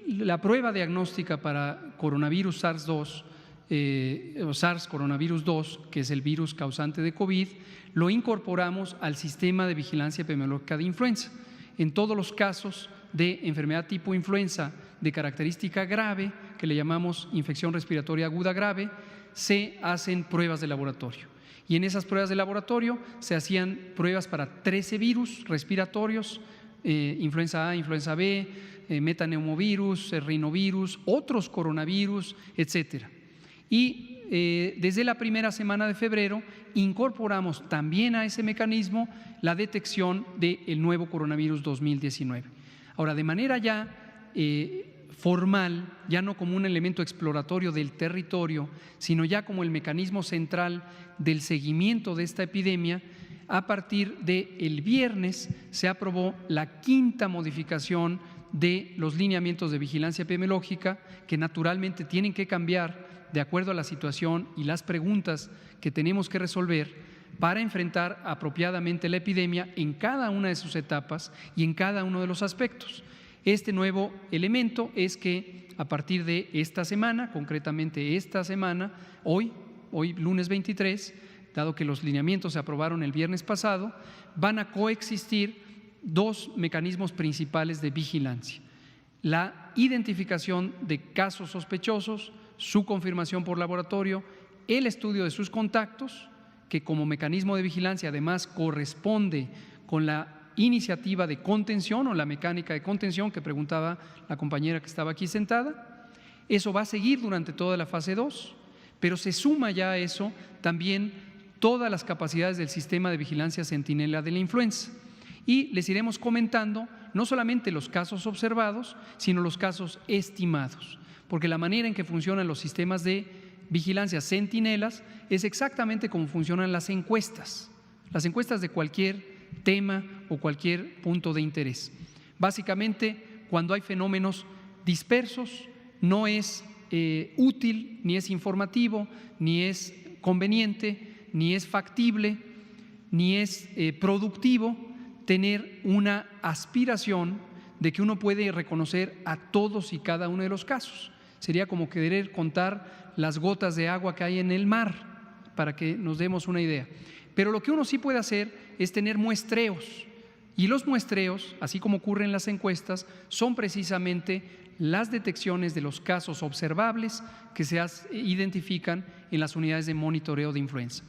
la prueba diagnóstica para coronavirus SARS coronavirus 2, que es el virus causante de COVID, lo incorporamos al sistema de vigilancia epidemiológica de influenza. En todos los casos de enfermedad tipo influenza de característica grave, que le llamamos infección respiratoria aguda grave, se hacen pruebas de laboratorio. Y en esas pruebas de laboratorio se hacían pruebas para 13 virus respiratorios, influenza A, influenza B, metaneumovirus, rinovirus, otros coronavirus, etcétera. Y desde la primera semana de febrero incorporamos también a ese mecanismo la detección del nuevo coronavirus 2019. Ahora, de manera ya formal, ya no como un elemento exploratorio del territorio, sino ya como el mecanismo central del seguimiento de esta epidemia, a partir del viernes se aprobó la 5ª modificación de los lineamientos de vigilancia epidemiológica, que naturalmente tienen que cambiar de acuerdo a la situación y las preguntas que tenemos que resolver para enfrentar apropiadamente la epidemia en cada una de sus etapas y en cada uno de los aspectos. Este nuevo elemento es que a partir de esta semana, concretamente esta semana, hoy lunes 23, dado que los lineamientos se aprobaron el viernes pasado, van a coexistir 2 mecanismos principales de vigilancia: la identificación de casos sospechosos, su confirmación por laboratorio, el estudio de sus contactos, que como mecanismo de vigilancia además corresponde con la iniciativa de contención o la mecánica de contención que preguntaba la compañera que estaba aquí sentada. Eso va a seguir durante toda la fase 2, pero se suma ya a eso también todas las capacidades del sistema de vigilancia Centinela de la influenza. Y les iremos comentando no solamente los casos observados, sino los casos estimados, porque la manera en que funcionan los sistemas de vigilancia centinelas es exactamente como funcionan las encuestas de cualquier tema o cualquier punto de interés. Básicamente, cuando hay fenómenos dispersos, no es útil, ni es informativo, ni es conveniente, ni es factible, ni es productivo tener una aspiración de que uno puede reconocer a todos y cada uno de los casos. Sería como querer contar las gotas de agua que hay en el mar, para que nos demos una idea. Pero lo que uno sí puede hacer es tener muestreos Y los muestreos, así como ocurre en las encuestas, son precisamente las detecciones de los casos observables que se identifican en las unidades de monitoreo de influenza.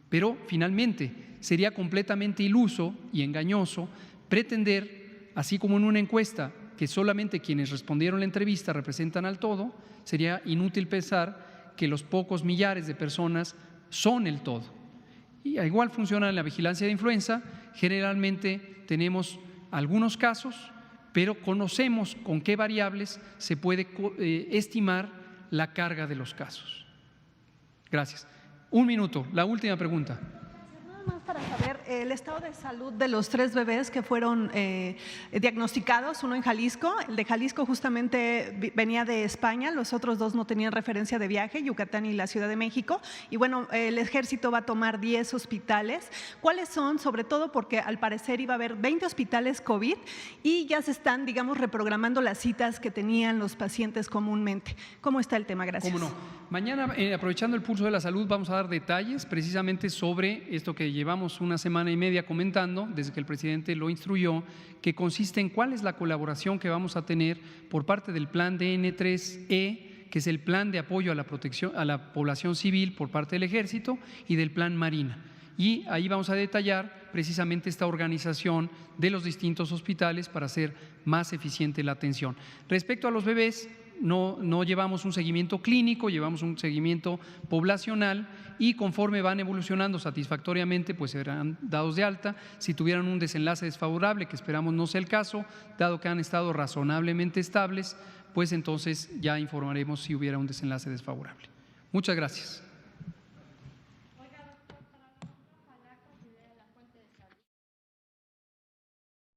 Pero finalmente sería completamente iluso y engañoso pretender, así como en una encuesta, que solamente quienes respondieron la entrevista representan al todo, sería inútil pensar que los pocos millares de personas son el todo. Y igual funciona en la vigilancia de influenza. Generalmente tenemos algunos casos, pero conocemos con qué variables se puede estimar la carga de los casos. Gracias. Un minuto, la última pregunta. Nada más para saber el estado de salud de los 3 bebés que fueron diagnosticados, uno en Jalisco. El de Jalisco justamente venía de España, los otros 2 no tenían referencia de viaje, Yucatán y la Ciudad de México. Y bueno, el ejército va a tomar 10 hospitales. ¿Cuáles son? Sobre todo porque al parecer iba a haber 20 hospitales COVID y ya se están, digamos, reprogramando las citas que tenían los pacientes comúnmente. ¿Cómo está el tema? Gracias. ¿Cómo no? Mañana, aprovechando el pulso de la salud, vamos a dar detalles precisamente sobre esto que llevamos una semana y media comentando, desde que el presidente lo instruyó, que consiste en cuál es la colaboración que vamos a tener por parte del plan DN3E, que es el plan de apoyo a la protección a la población civil por parte del Ejército, y del plan Marina. Y ahí vamos a detallar precisamente esta organización de los distintos hospitales para hacer más eficiente la atención. Respecto a los bebés, no llevamos un seguimiento clínico, llevamos un seguimiento poblacional y conforme van evolucionando satisfactoriamente, pues serán dados de alta. Si tuvieran un desenlace desfavorable, que esperamos no sea el caso, dado que han estado razonablemente estables, pues entonces ya informaremos si hubiera un desenlace desfavorable. Muchas gracias.